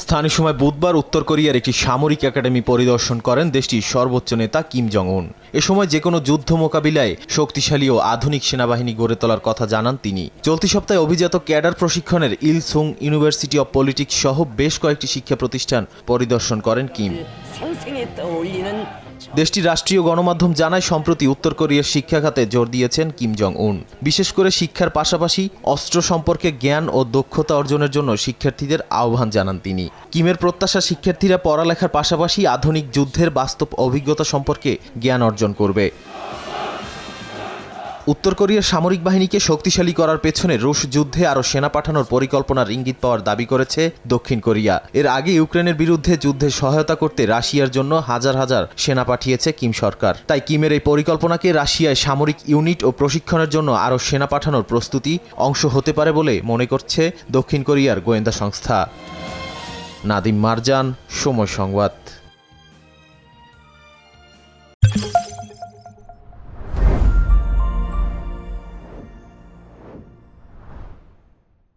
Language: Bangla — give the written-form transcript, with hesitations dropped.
স্থানীয় সময় বুধবার উত্তর কোরিয়ার একটি সামরিক একাডেমি পরিদর্শন করেন দেশটির সর্বোচ্চ নেতা কিম জং উন। এ সময় যে কোনো যুদ্ধ মোকাবিলায় শক্তিশালী ও আধুনিক সেনাবাহিনী গড়ে তোলার কথা জানান তিনি। চলতি সপ্তাহে অভিজাত ক্যাডার প্রশিক্ষণের ইলসুং ইউনিভার্সিটি অব পলিটিক্স সহ বেশ কয়েকটি শিক্ষা প্রতিষ্ঠান পরিদর্শন করেন কিম। দেশটির রাষ্ট্রীয় গণমাধ্যম জানায়, সম্প্রতি উত্তর কোরিয়ার শিক্ষা খাতে জোর দিয়েছেন কিম জং উন। বিশেষ করে শিক্ষার পাশাপাশি অস্ত্র সম্পর্কে জ্ঞান ও দক্ষতা অর্জনের জন্য শিক্ষার্থীদের আহ্বান জানান তিনি। কিমের প্রত্যাশা, শিক্ষার্থীরা পড়ালেখার পাশাপাশি আধুনিক যুদ্ধের বাস্তব অভিজ্ঞতা সম্পর্কে জ্ঞান অর্জন করবে। উত্তর কোরিয়ার সামরিক বাহিনীকে শক্তিশালী করার পেছনে রুশ যুদ্ধে আরও সেনা পাঠানোর পরিকল্পনার ইঙ্গিত পাওয়ার দাবি করেছে দক্ষিণ কোরিয়া। এর আগে ইউক্রেনের বিরুদ্ধে যুদ্ধে সহায়তা করতে রাশিয়ার জন্য হাজার হাজার সেনা পাঠিয়েছে কিম সরকার। তাই কিমের এই পরিকল্পনাকে রাশিয়ায় সামরিক ইউনিট ও প্রশিক্ষণের জন্য আরও সেনা পাঠানোর প্রস্তুতি অংশ হতে পারে বলে মনে করছে দক্ষিণ কোরিয়ার গোয়েন্দা সংস্থা। নাদিম মারজান, সময় সংবাদ।